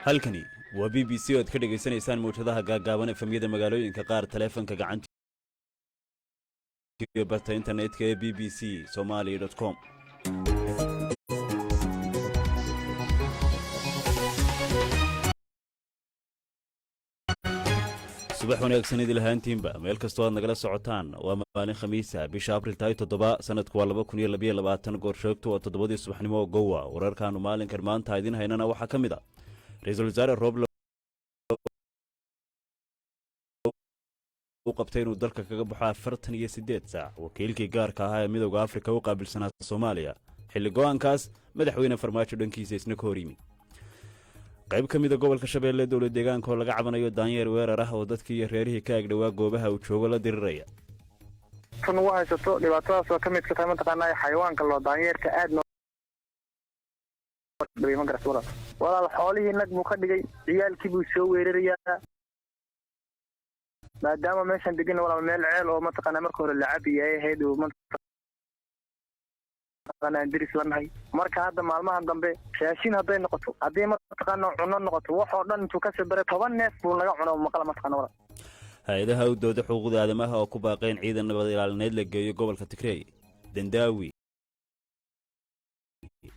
halkani waa BBC oo aad ka dhageysanaysaan mowjadaha gaagaaban efemyada magaalooyinka qaar taleefanka gacanta iyo barta internetka ee bbcsomali.com. subax wanaagsan idil ahaantiinba meel kastoo aad nagala socotaan waa maalin khamiisa bisha abriil 7 sanadku waa 2022 goorshoogtu waa 7 subaxnimo gowa wararkaanu maalinkan maanta idin haynana waxaa ka mid ah ra'iisul wasaare Roble uu qabtay inuu dalka kaga baxo 48 saac wakiilkii gaarka ahaa ee midowga Afrika u qaabilsanaa Soomaaliya xilli go'aankaas madaxweyne Farmaajo dhankiisa isna ka hor yimid qayb ka mid ah gobolka Shabeelle dawlad deegaanka oo laga cabanayo daanyeer weerar ah oo dadkii iyo reerihii ka agdhawaa goobaha uu joogo la diriraya tan waa haysato dhibaatadaas oo ka mid ka tahay taqaanay xayawaanka loo daanyeerka aad ma garaswada walaal xoolihii nag buu ka dhigay ciyaalkii buu soo weerarayaa maadaama meeshan degan walaal meel ceel oo ma taqaanaa marka hore la cabiyay ahayd oo أنا أدرس لنا مركز هذا معلومة ضمبي شاشين هذا نقطة هذه ما تقنع عنا نقطة وحنا نتوكس برا طبعا الناس ولا عنا مقالة ما تقنع ولا هذا هو دود حقوق آدمها وكباقين عيدا نبضي على النيل لقي قبل كتكري دنداوي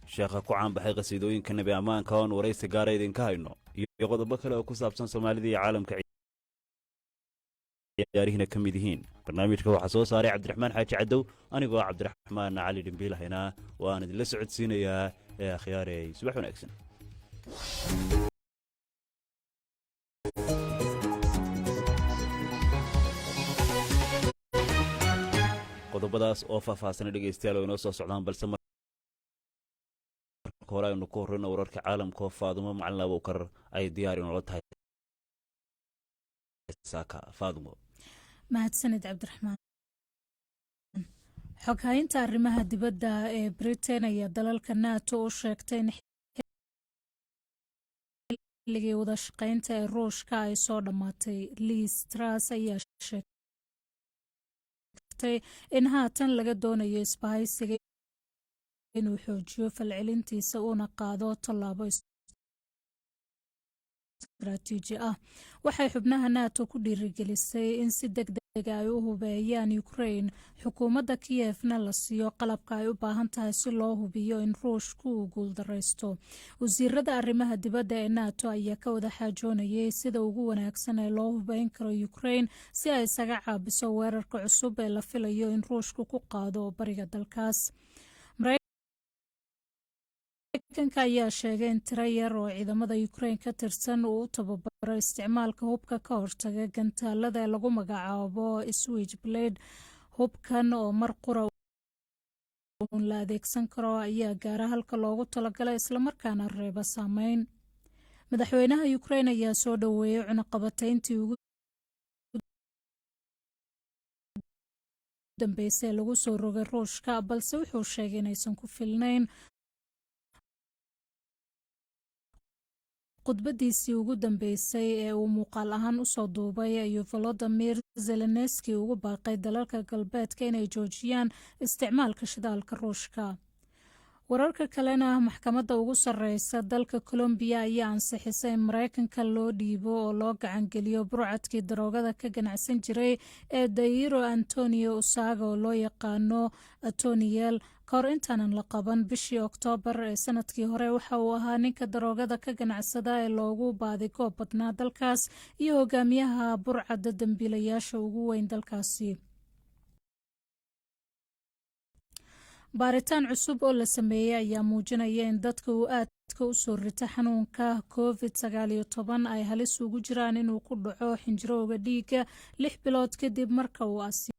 شيخ كوعان بحي قصيدوين كان بأمان كون ورئيس سجارة يدين كاينو يقضي بكرة وكسابسان سومالي دي عالم كعيارهنا كميدهين برنامجك هو حصو صاري عبد الرحمن حاج عدو أنا قوى عبد الرحمن علي دنبيل هنا وأنا دي لسعود سينا يا خياري سبح ونأكسن qodobadaas oo faahfaahsan dhageystayaal oo inoo soo socdaan balse marka hore aynu ku horreyno wararka caalamka oo Faadumo Macalin Abuukar ay diyaar inoo la tahay saaka Faadumo mahadsanid Cabdiraxmaan xoghaynta arrimaha dibadda ee Britain ayaa dalalka NATO u sheegtay in xilligii wada shaqaynta ee Ruushka ay soo dhamaatay Liz Truss ayaa sheegtay in haatan laga doonayo isbahaysiga inuu xoojiyo falcelintiisa una qaado tallaabo istiraatiiji ah waxay xubnaha NATO ku dhiirigelisay in si degdeg ah ay u hubeeyaan Ukraine xukuumadda Kievna la siiyo qalabka ay u baahan tahay si loo hubiyo in Ruushku uu guuldareysto wasiirada arrimaha dibadda ee NATO ayaa ka wada xaajoonayay sida ugu wanaagsan ee loo hubeyn karo Ukraine si ay isaga caabiso weerarka cusub ee la filayo in Ruushku ku qaado bariga dalkaas Mareykanka ayaa sheegay in tiro yar oo ciidamada Ukraine ka tirsan uu u tababaro isticmaalka hubka ka hortaga gantaalada ee lagu magacaabo Switchblade hubkan oo mar qura la adeegsan karo ayaa gaara halka loogu talagalay isla markaana reeba saameyn madaxweynaha Ukraine ayaa soo dhaweeyay cunaqabatayntii ugu dambeysay lagu soo rogay Ruushka balse wuxuu sheegay inaysan ku filnayn khudbadiisii ugu dambeysay ee uu muuqaal ahaan u soo duubay ayuu Volodymyr Zelensky ugu baaqay dalalka galbeedka inay joojiyaan isticmaalka shidaalka Ruushka wararka kalena maxkamadda ugu sarreysa dalka Colombia ayaa ansixisay in Mareykanka loo dhiibo oo loo gacan geliyo burcadkii daroogada ka ganacsan jiray ee Dairo Antonio Usaga oo loo yaqaano Antoniel kahor intaanan la qaban bishii Oktoobar ee sanadkii hore waxa uu ahaa ninka daroogada ka ganacsada ee loogu baadigoob badnaa dalkaas iyo hogaamiyaha burcadda dambiilayaasha ugu weyn dalkaasi. baaritaan cusub oo la sameeyey ayaa muujinaya in dadka uu aadka u soo rita xanuunka COVID-19 ay halis ugu jiraan inuu ku dhaco xinjirowga dhiigga 6 bilood kadib marka uu asiibo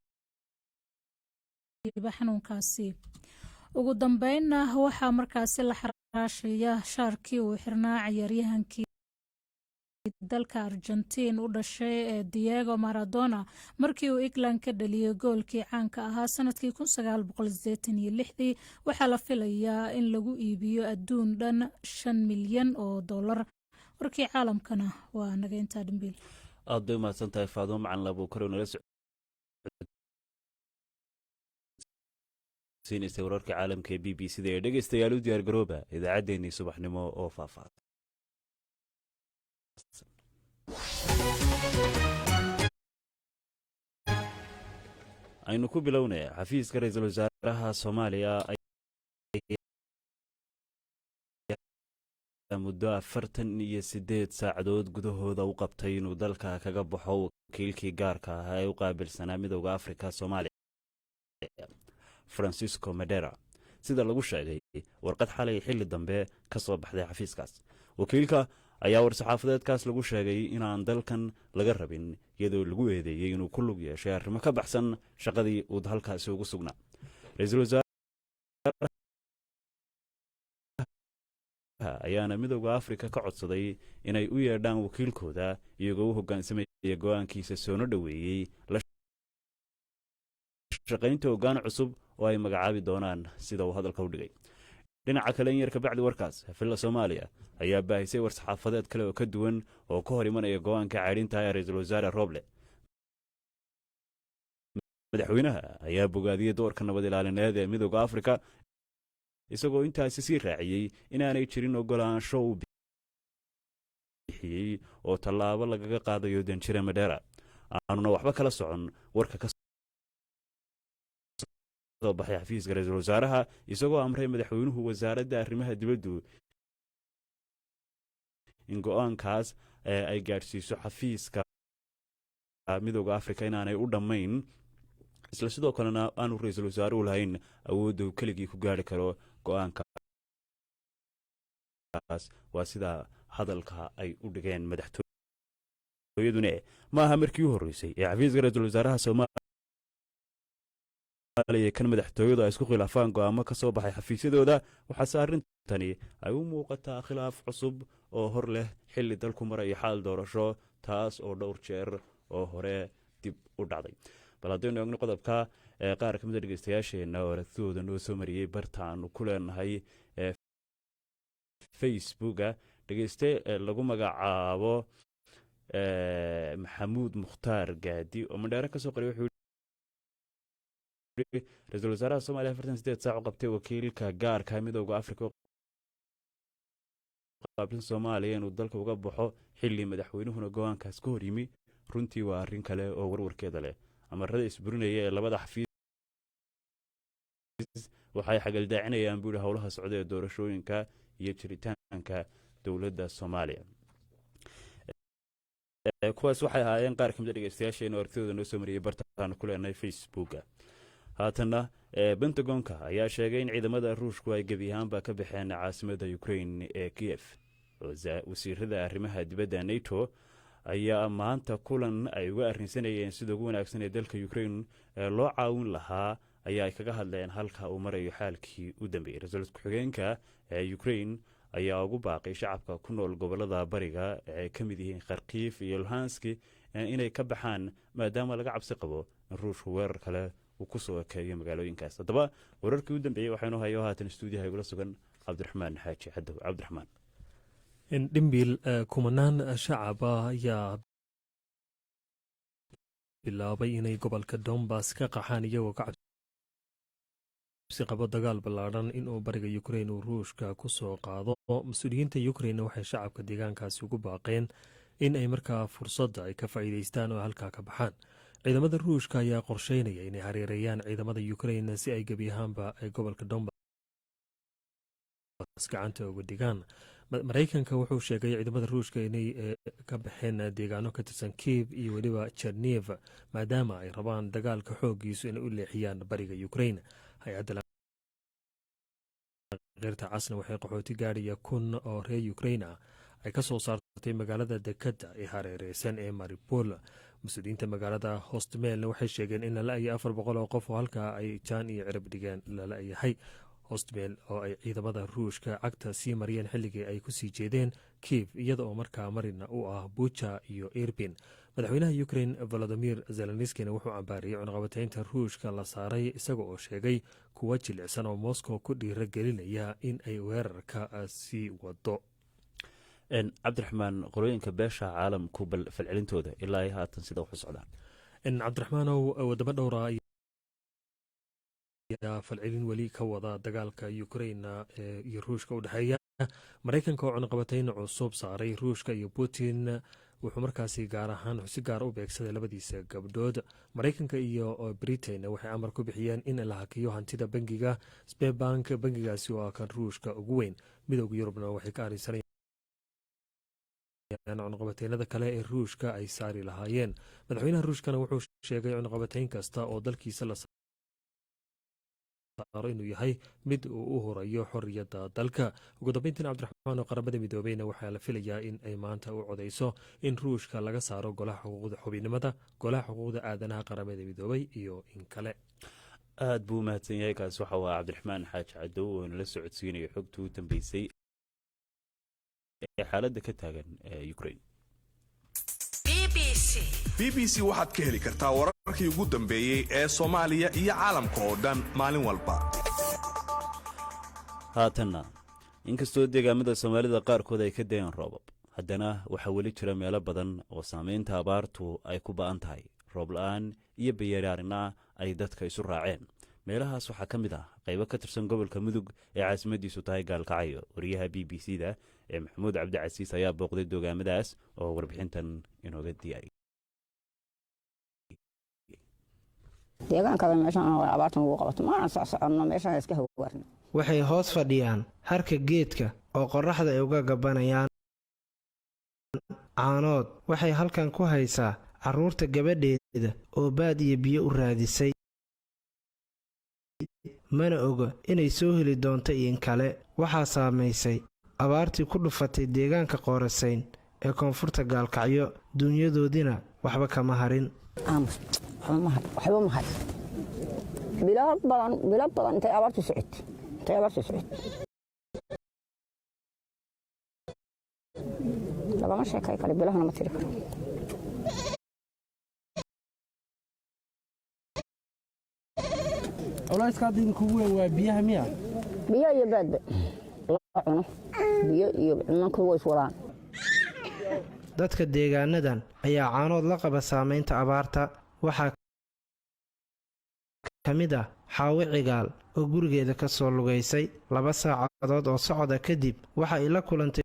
xanuunkaasi. ugu dambeynna waxaa markaasi la xaraashaya shaarkii uu xirnaa ciyaaryahankii dalka Argentina u dhashay ee Diego Maradona markii uu England ka dhaliyay goolkii caanka ahaa sanadkii 1986 waxaa la filayaa in lagu iibiyo adduun dhan $5 milyan. warkii caalamkana waa naga intaa dambiil. aad bay mahadsantahay Faadumo Macalin Abuukar nala socodsiinaysa wararka caalamka ee BBC-da ee dhegeystayaal u diyaar garooba idaacaddeenii subaxnimo oo faahfaahsan. aynu ku bilownay xafiiska ra'iisul wasaaraha Soomaaliya muddo 48 saacadood gudahooda u qabtay inuu dalka kaga baxo wakiilkii gaarka ahaa ee u qaabilsanaa midowga Afrika Soomaaliya Francisco Madera sida lagu sheegay warqad xalay xilli dambe ka soo baxday xafiiskaas. wakiilka ayaa war-saxaafadeedkaas lagu sheegay inaan dalkan laga rabin iyadoo lagu eedeeyey inuu ku lug yeeshay arrimo ka baxsan shaqadii uu halkaasi ugu sugnaa. ra'iisul wasaaraha ayaana midowga Afrika ka codsaday inay u yeedhaan wakiilkooda iyagoo u hoggaansamaya go'aankiisa soona dhoweeyey la shaqaynta hoggaan cusub oo ay magacaabi doonaan sida uu hadalka u dhigay. dhinaca kale in yar ka bacdi warkaas xafilla Soomaaliya ayaa baahisay war-saxaafadeed kale oo ka duwan oo ka hor imanaya go'aanka caadhinta ee ra'iisul wasaare Roble. madaxweynaha ayaa bogaadiyey doorka nabad ilaalineed ee midowga Afrika isagoo intaasi sii raaciyey inaanay jirin ogolaansho uu bixiyey oo tallaabo lagaga qaadayo Danjire Madera aanuna waxba kala socon warka ka soo baxay xafiiska ra'iisul wasaaraha isagoo amray madaxweynuhu wasaaradda arrimaha dibadda in go'aankaas ay gaadhsiiso xafiiska midowga Afrika inaanay u dhammayn isla sidoo kalena aanu ra'iisul wasaaruhu lahayn awoodda uu keligii ku gaari karo go'aankaas. waa sida hadalka ay u dhigeen madaxtooyaduna maaha markii u horreysay ee xafiiska ra'iisul wasaaraha Soomaaliya kan madaxtooyadu ay isku khilaafaan go'aamo ka soo baxay xafiisyadooda. waxaase arrintani ay u muuqataa khilaaf cusub oo hor leh xilli dalku maraya xaal doorasho taas oo dhowr jeer oo hore dib u dhacday. bal haddaynu eegno qodobka qaar ka mid a dhegeystayaasheenna oo aragtidooda noo soo mariyey barta aanu ku leenahay Facebooka. dhegeyste lagu magacaabo Maxamuud Mukhtaar Gaadi oo Mandheero ka soo qoray wuxuu ra'iisul wasaaraha Soomaaliya 48 saac u qabtay wakiilka gaarka midowga Afrika qaabilsan Soomaaliya inuu dalka uga baxo xilli madaxweynuhuna go'aankaas ka hor yimi. runtii waa arrin kale oo warwarkeeda leh. amarada isburinaya ee labada xafiis waxay xagaldaacinayaan buuri howlaha socda ee doorashooyinka iyo jiritaanka dowladda Soomaaliya. kuwaas waxay ahaayeen qaar ka mid a dhegeystayaasheena oo aragtidooda noo soo mariyey bartaan ku leenahay Facebooka. haatanna Pentagonka ayaa sheegay in ciidamada Ruushku ay gebi ahaanba ka baxeen caasimadda Ukraine ee Kiev. wasiirada arrimaha dibadda NATO ayaa maanta kulan ay uga arrinsanayeen sida ugu wanaagsan ee dalka Ukraine loo caawin lahaa ayaa ay kaga hadleen halka uu marayo xaalkii u dambeeyay. ra-iisul ku-xigeenka ee Ukraine ayaa ugu baaqay shacabka ku nool gobolada bariga ee ka mid yihiin Kharkiv iyo Luhansk inay ka baxaan maadaama laga cabsi qabo in Ruushku weerar kale uu ku soo ekeeyo magaalooyinkaas. haddaba wararkii u dambeeyey waxaynu hayo haatan stuudiyaha igula sugan Cabdiraxmaan Xaaji Xadow. Cabdiraxmaan. dhimbiil kumanaan shacaba ayaa bilaabay inay gobolka Donbass ka qaxaan iyagoo ka cabsi qabo dagaal ballaadhan inuu bariga Ukraine uu Ruushka ku soo qaado. mas-uuliyiinta Ukraine waxay shacabka deegaankaasi ugu baaqeen in ay markaa fursadda ay ka faa'iidaystaan oo halkaa ka baxaan. ciidamada ruushka ayaa qorsheynaya inay hareereeyaan ciidamada ukrain si ay gebi ahaanba gobolka donbas gacanta uga dhigaan. maraykanka wuxuu sheegay ciidamada ruushka inay ka baxeen deegaano ka tirsan Kiev iyo weliba Chernihiv maadaama ay rabaan dagaalka xoogiisu inay u leexiyaan bariga Ukraine. hay-adda qeyrta casna waxay qaxooti gaadhaya 1,000 oo reer Ukraine ah ay ka soo saartay magaalada dekada ee hareereysan ee Mariupol. mas-uuliyiinta magaalada Hostomel waxay sheegeen in lala yahay 400 oo qof oo halkaa ay jaan iyo cirib dhigeen lala yahay. Hostomel oo ay ciidamada ruushka cagta sii mariyeen xilligii ay ku sii jeedeen Kiev iyada oo markaa marina u ah Bucha iyo Irpin. madaxweynaha Ukraine Volodymyr Zelensky wuxuu cambaariyay cunaqabataynta ruushka la saaray isaga oo sheegay kuwa jilicsan oo Moscow ku dhiiragelinaya in ay weerarka sii wado. cabdiraxmaan qorooyinka beesha caalamku bal falcelintooda ilaa ay haatan sida wax u socdaan. cabdiraxmaanow wadamo dhowra ayaa falcelin weli ka wada dagaalka Ukraine iyo ruushka u dhexeeya. maraykanka oo cunaqabatayn cusub saaray ruushka iyo Putin wuxuu markaasi gaar ahaan si gaar u beegsaday labadiisa gabdhood. maraykanka iyo Britain waxay amar ku bixiyeen in la hakiyo hantida bangiga Sberbank, bangigaasi oo kan ruushka ugu weyn. midowga Yurubna waxay ka arisanayaan cunaqabataynada kale ee ruushka ay saari lahaayeen. madaxweynaha ruushkana wuxuu sheegay cunaqabatayn kasta oo dalkiisa la saaro inuu yahay mid uu u horeeyo xorriyadda dalka. ugu dambeyntiin cabdiraxmaan oo qaramada midoobeyna waxaa la filayaa in ay maanta u codeyso in ruushka laga saaro golaha xuquuqda xubinnimada, golaha xuquuqda aadanaha qaramada midoobey iyo in kale. aad buu mahadsan yahay. kaas waxa waa cabdiraxmaan xaaji cadow oo nala socodsiinaya xogtii u dambeysay ee xaaladda ka taagan Ukraine. BBC waxaad ka heli kartaa wararkii ugu dambeeyay ee Soomaaliya iyo caalamka oo dhan maalin walba. haatanna inkastoo deegaamada Soomaalida qaarkood ay ka dayeen roobab, haddana waxaa weli jira meelo badan oo saameynta abaartu ay ku ba'an tahay. roob la'aan iyo bayaarina ay dadka isu raaceen. meelahaas waxaa ka mid ah qaybo ka tirsan gobolka Mudug ee caasimadiisu tahay Gaalkacyo. wariyaha BBC-da ee Maxamuud Cabdicasiis ayaa booqday deegaamadaas oo warbixintan inooga diyaariyay. deegaanka meeshaan waa abaartan ugu qabato ma socono meeshaan iska hawaarin. waxay hoos fadhiyaan harka geedka oo qorraxda ay uga gabanayaan. caanood waxay halkan ku haysaa carruurta gabadheeda oo baad iyo biyo u raadisay. mana oga inay soo heli doonto in kale. waxaa saamaysay abaartii ku dhufatay deegaanka Qoorasayn ee koonfurta Gaalkacyo. dunyadoodina waxba kama harin. waxba ma harin. bilo badan intay abaartu socotay. lagama sheekay kale bilahana ma tiri karo. culayska hadda idinku weyn waa biyaha miya? biyo iyo baadba la cuno. biyo iyo cunanku way iswadaan. dadka deegaanadan ayaa caanood la qaba saamaynta abaarta. waxaa ka mid ah Xaawi Cigaal oo gurigeeda ka soo lugaysay 2 saacadood oo socda kadib waxa ay la kulantay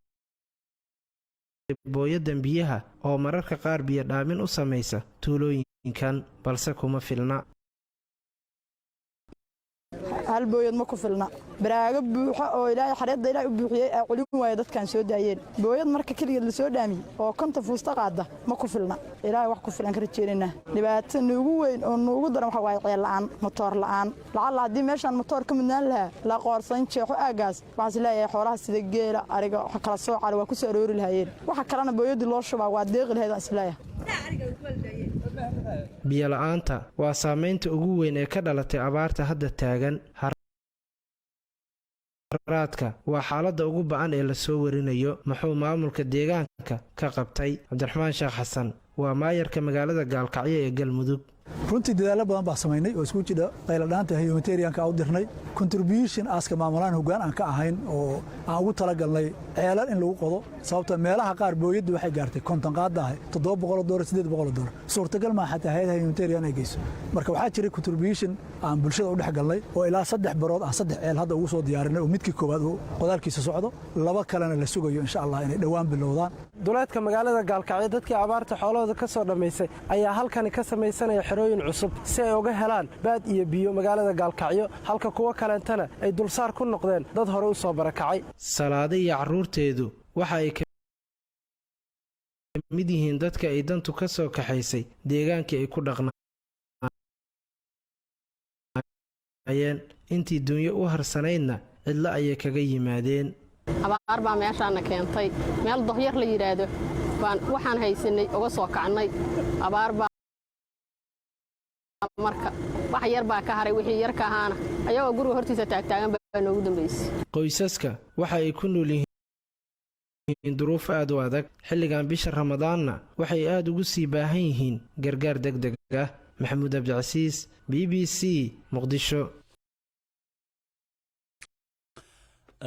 booyadan biyaha oo mararka qaar biyo dhaamin u samaysa tuulooyinkan, balse kuma filna. hal booyad ma ku filna. baraaga buuxa oo ilaahay xareedda ilaahay u buuxiyay ay culin waaya dadkan soo daayeen. booyad marka kaligeed la soo dhaamiyay oo konta fuusta qaada ma ku filna. ilaahay wax ku filan ka rajeynayna. dhibaato nuugu weyn oo nuugu daran waxa waay ceel la'aan, matoor la'aan. lacala haddii meeshaan matoor ka midnaan lahaa la qoorsan jeexo aagaas waxaas leeyahay xoolaha sida geela, ariga waxa kala soo cali waa ku soo aroori lahaayeen. waxa kalena booyadii loo shubaa waa deeqi lahayd is leeyahay. biyo la'aanta waa saamaynta ugu weyn ee ka dhalatay abaarta hadda taagan. raadka waa xaaladda ugu ba'an ee la soo warinayo. muxuu maamulka deegaanka ka qabtay? cabdiraxmaan sheekh xasan waa maayarka magaalada Gaalkacyo ee Galmudug. runtii dadaalo badan baa samaynay oo isku jira qayladhaanta humanitarianka u dirnay contribution aaska maamulaan hoggaan aan ka ahayn oo aan ugu talagalnay ceelal in lagu qodo sababta meelaha qaar booyaddu waxay gaartay konton qaada ah $700 $800 suurtagal ma xataa hay'adaha humanitarian ay geyso marka waxaa jiray contribution aan bulshada u dhex galnay oo ilaa 3 barood ah 3 ceel hadda ugu soo diyaarinay oo midkii koowaad uu qodaalkiisa socdo laba kalena la sugayo insha Allah inay dhawaan bilowdaan duleedka magaalada Gaalkacyo dadkii abaarta xoolahooda ka soo dhameysay ayaa halkan ka samaysanaya xerooyin cusub si ay uga helaan baad iyo biyo magaalada Gaalkacyo halka kuwa kalentana ay dulsaar ku noqdeen dad hore u soo barakacay salaada iyo caruurteedu waxa ay ka mid yihiin dadka ay dantu ka soo kaxaysay deegaankii ay ku dhaqnaayeen intii dunyo u harsanaydna cidla ayay kaga yimaadeen abaar baa meeshaana keentay meel dohyar la yiraahdo waxaan haysanay uga soo kacnay abaar baa marka wax yar baa ka haray wixii yar ka ahaana ayagoo guriga hortiisa taagtaagan baa noogu dambeysay qoysaska waxa ay ku nool yihiin duruuf aad u adag xilligan bisha ramadaanna waxay aad ugu sii baahan yihiin gargaar degdeg ah maxamuud abdicasiis BBC muqdisho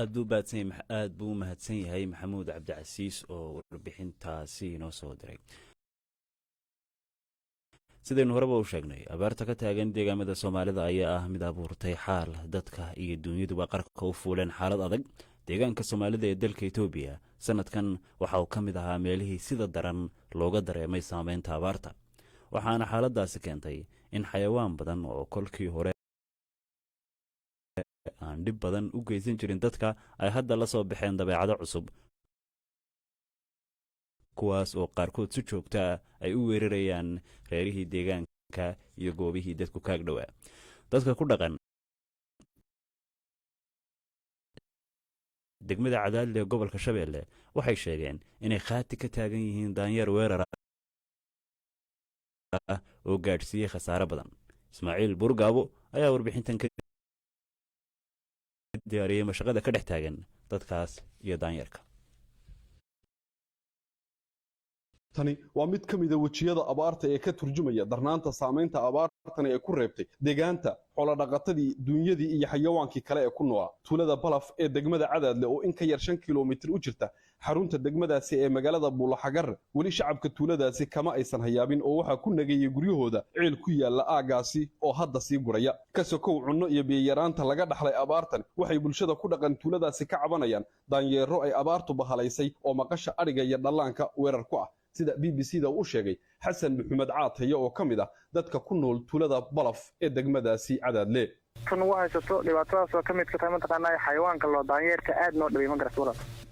aad buu u mahadsan yahay maxamuud cabdicasiis oo warbixintaasi inoo soo diray sidaynu horeba u sheegnay abaarta ka taagan deegaamada soomaalida ayaa ah mid abuurtay xaal dadka iyo dunyaduba qarka u fuuleen xaalad adag deegaanka soomaalida ee dalka Itoobiya sanadkan waxa uu ka mid ahaa meelihii sida daran looga dareemay saameynta abaarta waxaana xaaladaasi keentay in xayawaan badan oo kolkii hore aan dhib badan u geysan jirin dadka ay hadda la soo baxeen dabeecado cusub kuwaas oo qaarkood si joogta ay u weerarayaan reerihii deegaanka iyo goobihii dadku kaag dhowaa dadka ku dhaqan degmada Cadaadle ee gobolka Shabeelle waxay sheegeen inay qaati ka taagan yihiin daanyeer weerar ah oo gaadhsiiyay khasaare badan Ismaaciil Burgaabo ayaa warbixintan ka diyaariyay mashaqada ka dhex taagan dadkaas iyo daanyeerka tani waa mid ka mid ah wajiyada abaarta ee ka turjumaya darnaanta saameynta abaartan ee ku reebtay deegaanta xoolo dhaqatadii duunyadii iyo xayawaankii kale ee ku noolaa tuulada Balaf ee degmada Cadaadle oo in ka yar 5 kiiloomitir u jirta xarunta degmadaasi ee magaalada Buulaxagar wali shacabka tuuladaasi kama aysan hayaabin oo waxa ku nagayay guryahooda ceel ku yaala aagaasi oo hadda sii guraya ka sokow cunno iyo biyo yaraanta laga dhaxlay abaartan waxay bulshada ku dhaqan tuuladaasi ka cabanayaan daanyeero ay abaartu bahalaysay oo maqasha ariga iyo dhallaanka weerar ku ah sida BBC-da uu sheegay Xasan Maxamed Caataye oo kamid ah dadka ku nool tuulada Balaf ee degmadaasi Cadaadle tan haysato dhibaatadaas oo kamid ka tahay taqaanay xayawaanka loo daanyeerka aad noo dhibay ma garas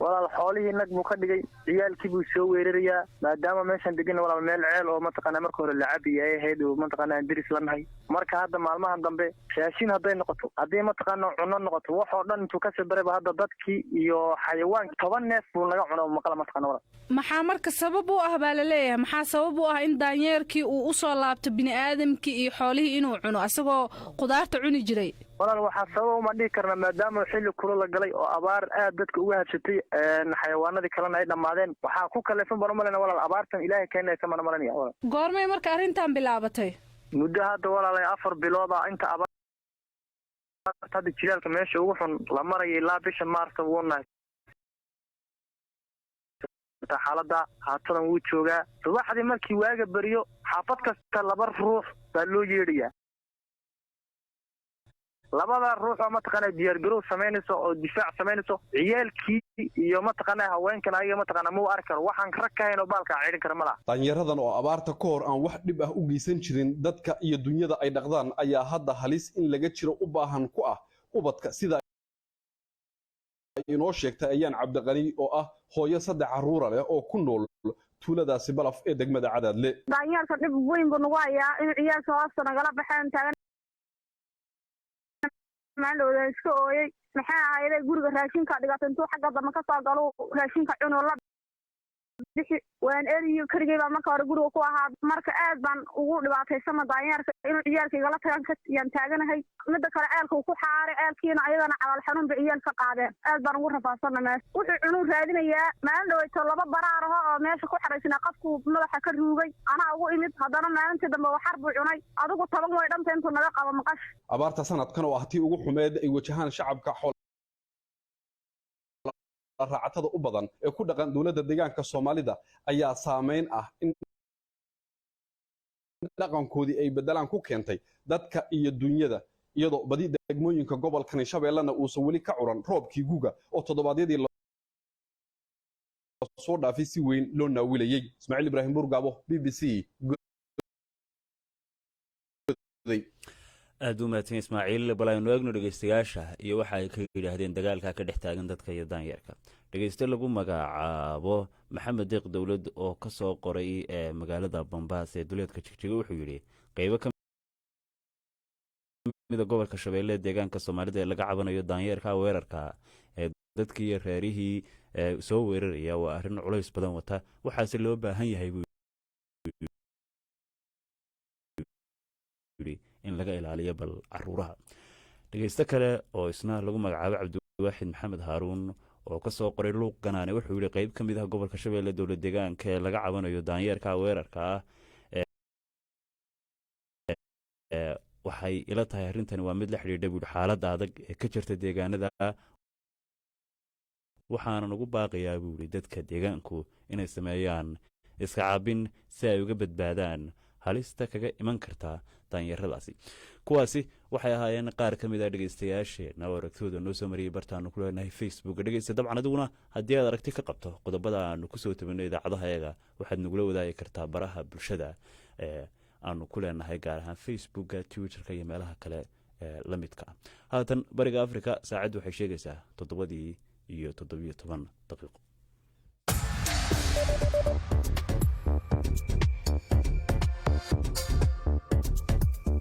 walaal xoolihii nag buu ka dhigay ciyaalkii buu soo weerarayaa maadaama meeshan degan walaal meel ceel oo ma taqaanaa marka hore la cabiyay ahayd oo ma taqaanaa diris lanahay marka hadda maalmahan dambe raashin haday noqoto hadii ma taqaanaa cunno noqoto wax oo dhan intuu ka soo baray hadda dadkii iyo xayawaanka 10 neef buu laga cuno maqal ma taqaanaa maxaa marka sabab u ah baa la leeyahay maxaa sabab u ah in daanyeerkii uu u soo laabto bini'aadamkii iyo xoolihii inuu cuno asagoo qudaarta cuni jiray walaal waxa sabab uma dhigi karna maadaama xilli kula la galay oo abaar aad dadka uga habsatay xayawaanadii kalena ay dhamaadeen waxa ku kaleefan barmalena walaal abaartan ilaahay keenay ka marmaranaya walaal goormay marka arrintan bilaabatay muddo hadda walaal 4 bilood ah inta abaarta jilaalka meesha ugu xun la marayay ilaa bisha Maarso wanaag xaalada haatan uu joogaa subaxdii markii waaga bariyo xaafad kasta 2 ruux baa loo yeedhiyaa labada ruux oo ma taqaanay diyaar garow sameynayso oo difaac sameynayso ciyaalkii iyo ma taqaanay haweenkan ayaga ma taqaanaa muu arki karo waxaan ka rakayn oo baalka ciidan kara malaha daanyaradan oo abaarta ka hor aan wax dhib ah u geysan jirin dadka iyo dunyada ay dhaqdaan ayaa hadda halis in laga jiro u baahan ku ah ubadka sida inoo sheegtay ayaan Cabdiqani oo ah hooyo 3 caruur leh oo ku nool tuuladaasi Balaf ee degmada Cadaadle daanyarka dhib weyn buu nagu hayaa in ciyaalka hoosta nagala baxeen taagan maalooda iska ooyay maxaa ahayd guriga raashinka dhigato intuu xagga dama ka soo galo raashinka cuno la bixi waan eriyo keligay baa marka hore guriga ku ahaa marka aad baan ugu dhibaataysana daanyeerka inuu ciyaalka igala tagan yaan taaganahay midda kale ceelka uu ku xaaray ceelkiina ayagana calool xanuun bay ciyaal ka qaadeen aad baan ugu rafaasana meesha wuxuu cunuu raadinayaa maalin dhaweyto 2 baraar ah oo meesha ku xaraysnaa qafku madaxa ka ruugay anaa ugu imid haddana maalintii dambe waxar buu cunay adigu 10 way dhanta intuu naga qabo maqash abaarta sanadkan oo ah tii ugu xumeed ay wajahaan shacabka raacatada u badan ee ku dhaqan dowladda deegaanka Soomaalida ayaa saameyn ah in dhaqankoodii ay bedelaan ku keentay dadka iyo dunyada iyadoo badi degmooyinka gobolka Shabeellana uu soo wali ka curan roobkii guga oo toddobaadyadii soo dhaafay si weyn loo naawilayay Ismaaciil Ibraahim Burgabo BBC aad u mahadsan Ismaaciil balaynu eegno dhageystayaasha iyo waxa ay ka yiraahdeen dagaalka ka dhex taagan dadka iyo daanyarka dhageyste lagu magacaabo Maxamed Deeq Dawlad oo ka soo qoray magaalada Bombaaso ee duleedka Jigjiga wuxuu yiri qaybo ka mid ah gobolka Shabeelle deegaanka Soomaalida ee laga cabanayo daanyarka weerarka ee dadkii iyo reerihii soo weeraraya waa arrin culays badan wata waxaase loo baahan yahay in laga ilaaliyo bal caruuraha dhageysta kale oo isna lagu magacaabo Cabdiwaaxid Maxamed Haaruun oo ka soo qoray luuq ganaane wuxuu yiri qayb ka mid ah gobolka Shabeelle dowlad deegaanka ee laga cabanayo daanyarka weerarka waxay ila tahay arintani waa mid la xiriidha xaaladda adag ee ka jirta deegaanada waxaana ugu baaqayaa buuri dadka deegaanku inay sameeyaan iska caabin si ay uga badbaadaan halista kaga iman karta daanyaradaasi kuwaasi waxay ahaayeen qaar ka mid ah dhageystayaasheena oo aragtooda noo soo mariyay bartaanu ku leenahay Facebook dhageysta dabcan adiguna haddii aad aragti ka qabto qodobada aanu ku soo tabinay idaacadahayaga waxaad nagula wadaagi kartaa baraha bulshada aanu ku leenahay gaar ahaan Facebooka Twitterka iyo meelaha kale la midka haatan bariga Afrika saacadu waxay sheegaysaa 7:17 daqiiqo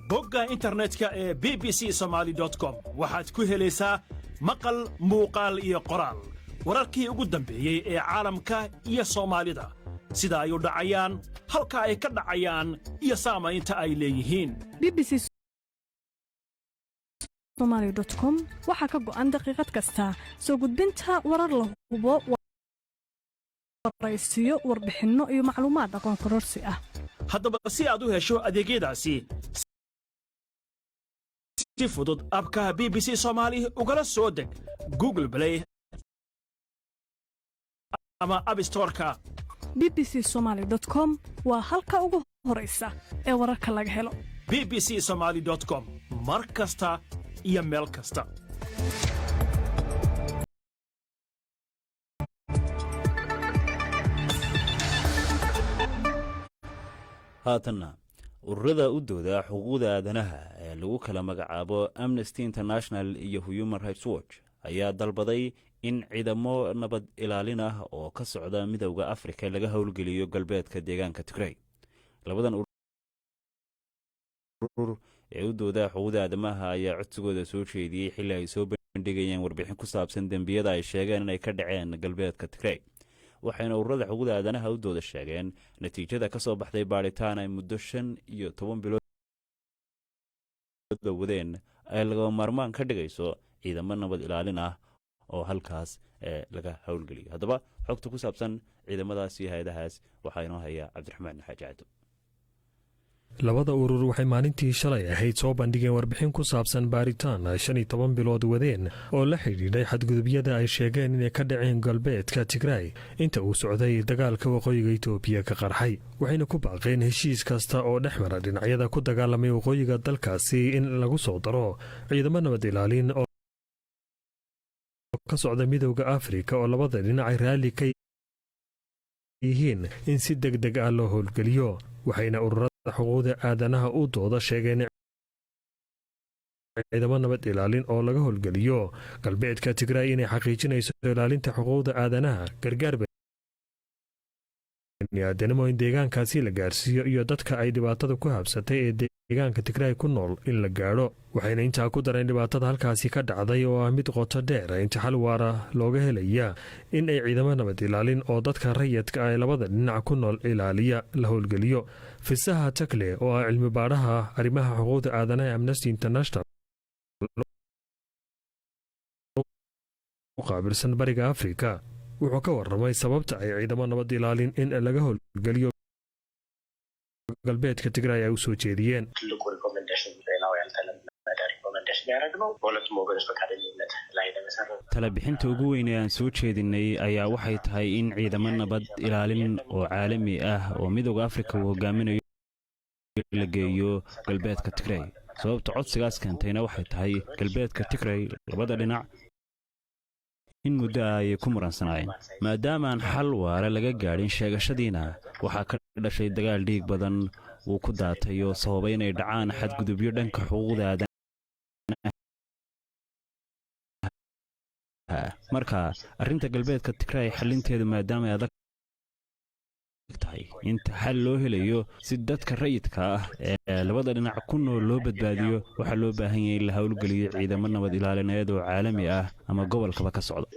bogga internetka ee bbcsomali.com waxaad ku helaysaa maqal muuqaal iyo qoraal wararkii ugu dambeeyey ee caalamka iyo Soomaalida sida ay u dhacayaan halka ay ka dhacayaan iyo saamaynta ay leeyihiin bbcsomali.com waxaa ka go'an daqiiqad kasta soo gudbinta warar la hubo waraysiyo warbixinno iyo macluumaad aqoon kororsi ah haddaba si aad u hesho adeegyadaasi si fudud abka BBC Somali ugala soo deg Google Play ama App Store-ka bbcsomali.com waa halka ugu horeysa ee wararka laga helo bbcsomali.com mar kasta iyo meel kasta haatanna ururada u dooda xuquuqda aadanaha ee lagu kala magacaabo Amnesty International iyo Human Rights Watch ayaa dalbaday in ciidamo nabad ilaalin ah oo ka socda midowga Afrika laga howlgeliyo galbeedka deegaanka Tigray labadan urur ee u dooda xuquuqda aadamaha ayaa codsigooda soo jeediyay xilli ay soo bandhigayeen warbixin ku saabsan dembiyada ay sheegeen inay ka dhaceen galbeedka Tigray waxayna ururada xuquuqda aadanaha u dooda sheegeen natiijada ka soo baxday baaritaan ay muddo 15 bilood wadeen ay laga maarmaan ka dhigayso ciidamo nabad ilaalin ah oo halkaas laga howlgeliyo haddaba xogta ku saabsan ciidamadaas iyo hay'adahaas waxaa inoo haya Cabdiraxmaan Xaaji Cabdo labada urur waxay maalintii shalay ahayd soo bandhigeen warbixin ku saabsan baaritaan ay 15 bilood wadeen oo la xidhiidhay xadgudubyada ay sheegeen inay ka dhaceen galbeedka Tigray inta uu socday dagaalka waqooyiga Itoobiya ka qarxay waxayna ku baaqeen heshiis kasta oo dhexmara dhinacyada ku dagaalamay waqooyiga dalkaasi in lagu soo daro ciidamo nabad ilaalin oo ka socda midowga Afrika oo labada dhinac ay raali ka yihiin in si degdeg ah loo howlgeliyo waxayna ururada xuquuqda aadanaha u dooda sheegeen ciidamo nabad ilaalin oo laga howlgeliyo galbeedka Tigray inay xaqiijinayso ilaalinta xuquuqda aadanaha gargaar bini'aadanimo in deegaankaasi la gaarsiiyo iyo dadka ay dhibaatada ku habsatay ee deegaanka Tigray ku nool in la gaadho. waxayna intaa ku dareen dhibaatada halkaasi ka dhacday oo ah mid qoto dheer inta xal waara looga helaya in ay ciidamo nabad ilaalin oo dadka rayidka ah ee labada dhinac ku nool ilaaliya la howlgeliyo. Fisaha Takle oo ah cilmi baadhaha arrimaha xuquuqda aadanaha ee Amnesty International u qaabilsan bariga Afrika wuxuu ka warramay sababta ay ciidamo nabad ilaalin in laga howlgeliyo galbeedka Tigray ay u soo jeediyeen. talabixinta ugu weyn ee aan soo jeedinay ayaa waxay tahay in ciidamo nabad ilaalin oo caalami ah oo midowga Afrika uu hogaaminayo la geeyo galbeedka Tigray. sababta codsigaas keentayna waxay tahay galbeedka Tigray labada dhinac in muddo ay ku muransanaayeen maadaama aan xal waara laga gaadhin sheegashadiina waxaa ka dhashay dagaal dhiig badan uu ku daatay oo sababay inay dhacaan xadgudubyo dhanka xuquuqda aadanaha. marka arrinta galbeedka Tigray xalinteedu maadaama ay adag tahay inta xal loo helayo si dadka rayidka ah ee labada dhinac ku nool loo badbaadiyo waxaa loo baahan yahay in la howlgeliyo ciidamo nabad ilaalineed oo caalami ah ama gobolkaba ka socda.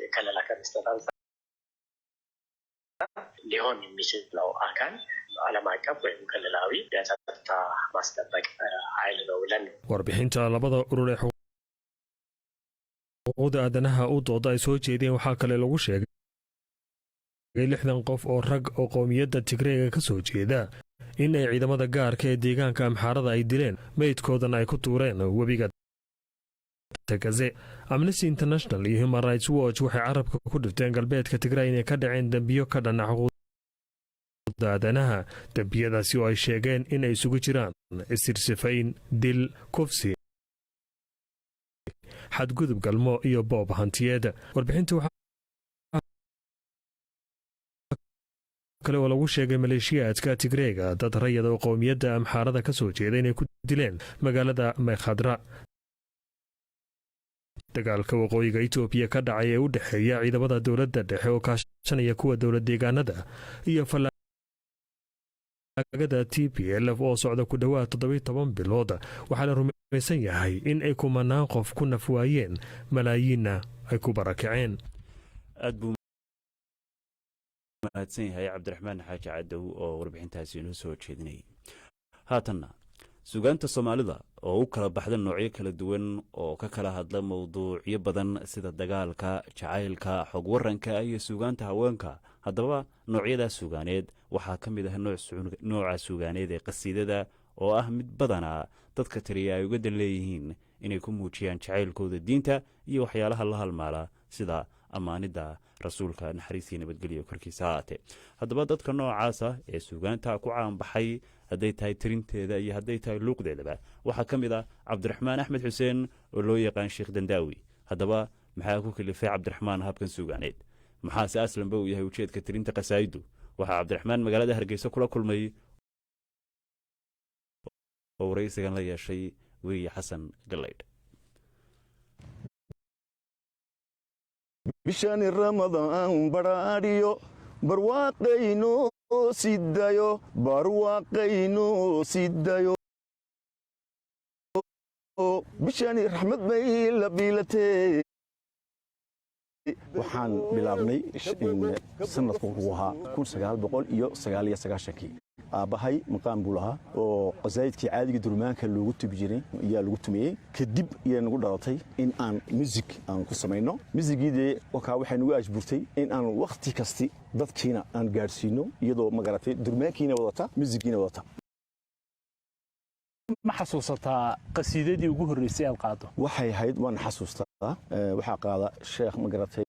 warbixinta labada urur ee xuquuqda aadanaha u dooda ay soo jeedeen waxaa kale lagu sheegay 60 qof oo rag oo qowmiyadda Tigreega ka soo jeeda in ay ciidamada gaarka ee deegaanka Amxaarada ay dileen meydkoodana ay ku tuureen webiga Tagaze. Amnesty International iyo Human Rights Watch waxay carabka ku dhifteen galbeedka Tigray inay ka dhaceen dambiyo ka dhan ah xuquuqda aadanaha. dambiyadaasi oo ay sheegeen in ay isugu jiraan isirsifayn, dil, kufsi, xadgudub galmo iyo boob hantiyeed. warbixinta kale oo lagu sheegay maleeshiyaadka Tigreega dad rayid oo qowmiyadda Amxaarada ka soo jeeda inay ku dileen magaalada Mekhadra. dagaalka waqooyiga Itoobiya ka dhacay ee u dhaxeeya ciidamada dowladda dhexe oo kaashanaya kuwa dowlad deegaanada iyo fallaagada TPLF oo socda ku dhawaad 17 bilood waxaa la rumaysan yahay in ay kumanaan qof ku naf waayeen malaayiinna ay ku barakaceen. aad buu mahadsan yahay Cabdiraxmaan Xaaji Cadow oo warbixintaasi inoo soo jeedinayay. haatanna suugaanta Soomaalida oo u kala baxda noocyo kala duwan oo ka kala hadla mowduucyo badan sida dagaalka, jacaylka, xog waranka iyo suugaanta haweenka. haddaba noocyada suugaaneed waxaa ka mid ah nooca suugaaneed ee qasiidada oo ah mid badana dadka tiriya ay uga dan leeyihiin inay ku muujiyaan jacaylkooda diinta iyo waxyaalaha la halmaala sida ammaanida rasuulka naxariistii nabadgelyo korkiisa haatee. haddaba dadka noocaasa ee suugaanta ku caanbaxay hadday tahay tirinteeda iyo hadday tahay luuqdeedaba waxaa ka mid ah Cabdiraxmaan Axmed Xuseen oo loo yaqaan Sheekh Dandaawi. haddaba maxaa ku kalifay Cabdiraxmaan habkan suugaaneed? maxaase aslanba uu yahay ujeedka tirinta qasaa'idu? waxaa Cabdiraxmaan magaalada Hargeysa kula kulmay oo waraysigan la yeeshay Weriye Xasan Galaydh. bishani ramadaan baraadiyo barwaaqayno sidayo bishani raxmad bay la biilatay. waxaan bilaabnay sanadku wuxuu ahaa 1999 aabbahay maqaan buu lahaa oo qasaa'idkii caadiga durmaanka loogu tubi jiray ayaa lagu tumiyey. kadib ayaa nagu dhalatay in aan music aan ku samayno. musigiidee waxay nagu ajburtay in aan wakhti kasti dadkiina aan gaadhsiino iyadoo magaratay durmaankiina wadata musigiina wadata. ma xasuusataa qasiidadii ugu horreysay aad qaado? waxay ahayd waan xasuustaa. waxaa qaada sheekh magaratay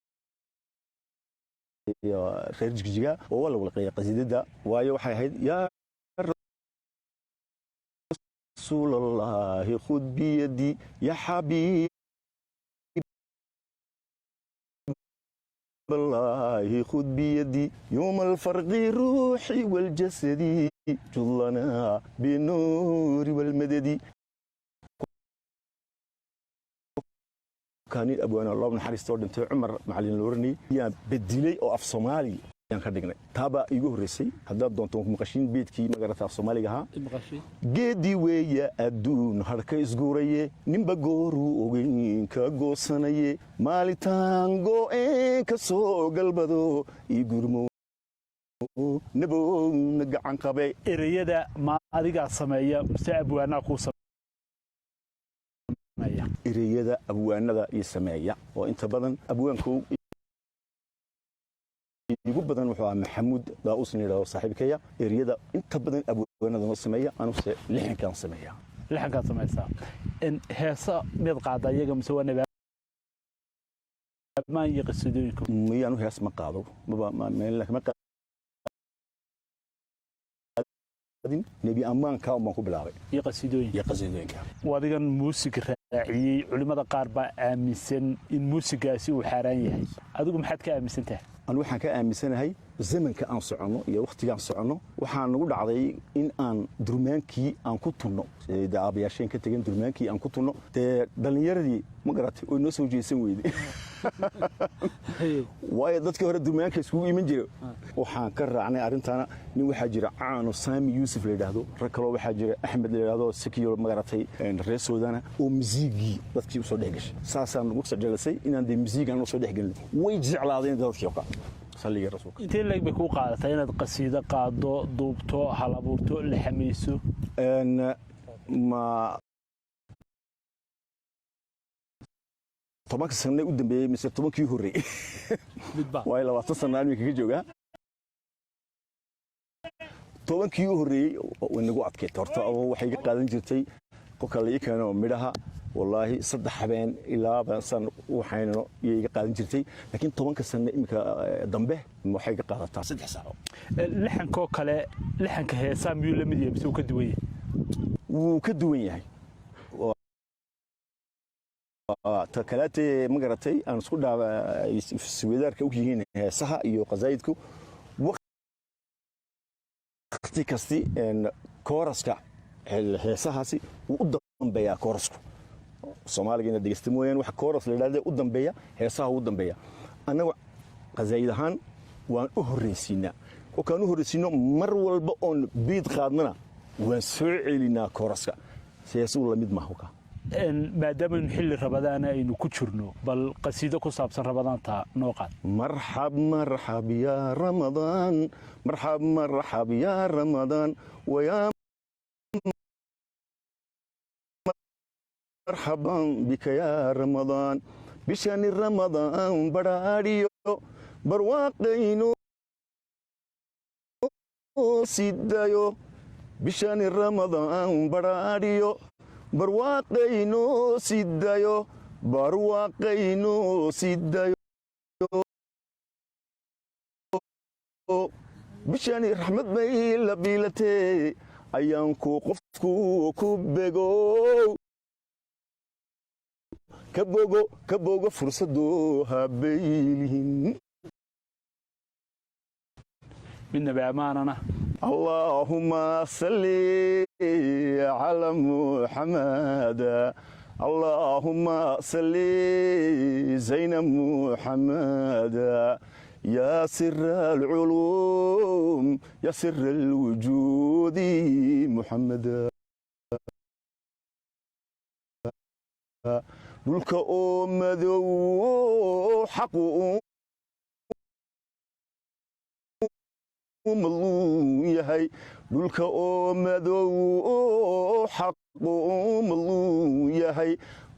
reer Jigjiga oo wala walqay qasiidada waayo waxay ahayd yaa rasuulallahi khud biyadi ya habib wallahi khud biyadi yawm al-farqi ruuhi wal jasadi jullana binuri wal madadi. كان أبونا الله من حريص تودن عمر معلن لورني يا بديلي أو أف صومالي ayaan ka dhignay taaba iigu horreysay haddaad doonto maqashiin beedkii magarataa soomaaliga ahaa geedii weeya adduun harka isguuraye ninba gooruu ogeyn ka goosanaye maalitaan go'een ka soo galbado ii gurmo nabowna gacan qabe ereyada ma adigaa sameeya mise abwaanaa kuu sameeya ereyada abwaanada iyo sameeya oo inta badan abwaanku igu badan wuxuu ahaa maxamuud daa'uusna yidhahdo saaxiibkaya ereyada inta badan abwaanada noo sameeya anuse lixankaan sameeya lixankaad samaysaa heesa miyaad qaada iyaga mise waa nabaamaan iyo qasidooyinku miyaanu hees ma qaado nebi ammaanka baan ku bilaabay iyo qasidooyinka adigan muusig raaciyey culimmada qaar baa aaminsan in muusigaasi uu xaaraan yahay adigu maxaad ka aaminsan tahay anu waxaan ka aaminsanahay zamanka aan soconno iyo wakhtigaan soconno waxaa nagu dhacday in aan durmaankii aan ku tunno de aabayaasheen ka tegin durmaankii aan ku tunno dee dhallinyaradii ma garatay oo inoo soo jeesan weyday waayo dadkii hore durmaanka iskugu iman jira waxaan ka raacnay arrintaana nin waxaa jira caano saami yuusuf la yidhaahdo rag kaloo waxaa jira axmed la yidhaahdo sikiyo magaratay reer soodana oo misiigii dadkii usoo dhex gashay saasaan nagu sajalisay inaan dee misiigaan usoo dhex gelin way jeclaadeen dadkii oka intee leeg bay kuu qaadataa inaad qasiido qaado duubto hal abuurto la xamayso ma 10 sano u dambeeyay mise 10kii horreeyay way 20 sano aan kaga joogaa 10kii horreeyay oo nagu adkeeyay horta waxay ka qaadan jirtay qofka la keeno midhaha والله صدق حبين إلا بس وحين يقادن جرتي لكن طبعا كسنة إمك ضمبه محيق قادتها صدق ساعة لحن كوكله لحن كهسا ميول مديا بس وكدوية تكلاتي مقرتي أنا سكول في السويدار كوكيين سها يو قزايدكو وقتي كستي إن كورسكا الهسهاسي وقدام بيا كورسكو Soomaaliga degeystimooyeen wax kooras la yiraahdo u dambeeya heesaha u dambeeya anagu qazaydahan waan u horeysiina oo kaan u horeysiino mar walba oo biid qaadnana waan soo celinaa kooraska siyaasadu la mid ma huka maadaama xilli rabadaan aynu ku jirno bal qasiido ku saabsan rabadaanta noo qaad marxab ya ramadaan marxab ya ramadaan waya مرحبا بك يا رمضان بشان رمضان براديو برواقينو سيدايو بشان رمضان براديو برواقينو سيدايو برواقينو سيدايو بشان رحمة بيلا بيلتي أيانكو قفكو كوبيغو كبوغو فرصدو هابيلين من نبي أماننا اللهم صل على محمد اللهم صل زين محمد يا سر العلوم يا سر الوجود محمد dhulka oo madow xaq uu yahay dhulka oo madow xaq uu yahay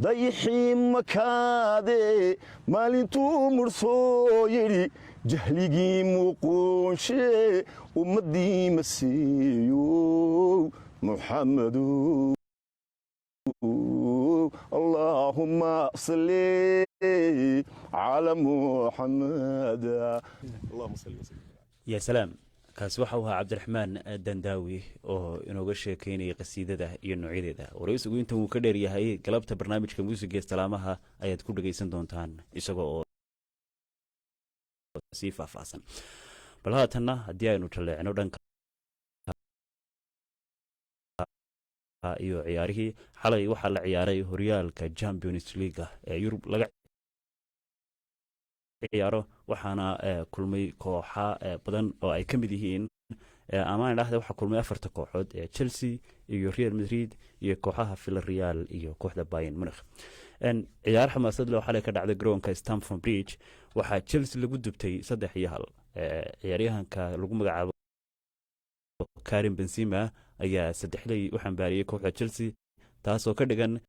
dayixii makaade maalintuu mursoo yidhi jahligii muquunshe ummadii masiiyo muxamadu اللهم صل على محمد اللهم صل وسلم يا سلام kaasi waxa uu ahaa cabdiraxmaan dandaawi oo inooga sheekeynaya qasiidada iyo noocyadeeda waraysigu intan uu ka dheer yahay galabta barnaamijka muusiga salaamaha ayaad ku dhageysan doontaan isagoo oo sii faahfaahsan bal haatanna haddii aynu taleecno dhanka iyo ciyaarihii xalay waxaa la ciyaaray horyaalka Champions League ee Yurub laga ciyaaro waxaana kulmay kooxa badan oo ay ka mid yihiin amaan idhaahda waxaa kulmay 4 kooxood ee Chelsea iyo Real Madrid iyo kooxaha Villarreal iyo kooxda Bayern Munich ciyaar xamaasad leh oo xalay ka dhacday garoonka Stamford Bridge waxaa Chelsea lagu dubtay 3-1 ciyaaryahanka lagu magacaabo Karim Benzema ayaa 3 u xambaariyay kooxda Chelsea taasoo ka dhigan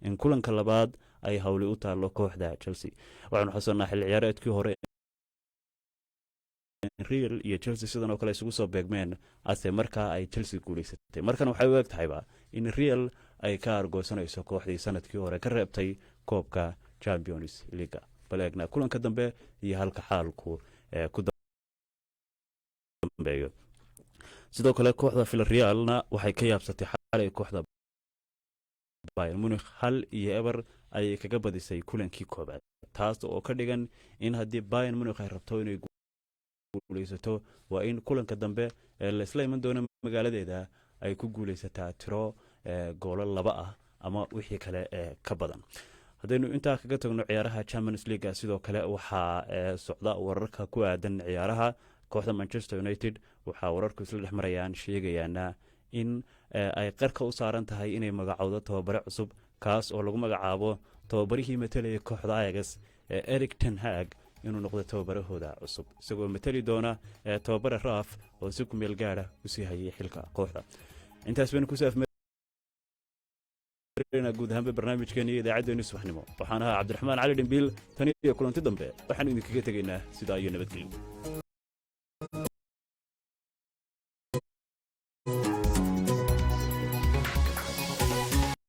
in kulanka labaad ay hawli u taalo kooxda Chelsea waxaanu xasuusnaa xil ciyaareedkii hore Real iyo Chelsea sidoo kale isugu soo beegmeen ase markaa ay Chelsea guuleysatay markan waxay u egtahayba in Real ay ka argoosanayso kooxdii sanadkii hore ka reebtay koobka Champions League baleegna kulanka dambe iyo halka xaalku ku dambeeyo sidoo kale kooxda Villarrealna waxay ka yaabsatay xalay kooxda Bayern Munich 1-0 ay kaga badisay kulankii koobaad taas oo ka dhigan in haddii Bayern Munich ay rabto inay guuleysato waa in kulanka dambe la isla iman doono magaaladeeda ay ku guuleysataa tiro goolo 2 ah ama wixii kale ka badan haddaynu intaa kaga tagno ciyaaraha Champions League sidoo kale waxaa socda wararka ku aadan ciyaaraha kooxda Manchester United waxaa wararku isla dhex marayaan sheegayaana in ay qarka u saaran tahay inay magacowdo tababare cusub kaas oo lagu magacaabo tababarihii matalaya kooxda Ajax Erik ten Hag inuu noqdo tababarahooda cusub isagoo matali doona tababare Raaf oo si ku meel gaara u sii hayay xilka kooxda intaas baynu ku saafmeerina guud ahaan barnaamijkeena idaacaddeena subaxnimo waxaan ahaa Cabdiraxmaan Cali Dhimbiil tan iyo kulanti dambe waxaan idinkaga tegaynaa sidaa iyo nabadgelyo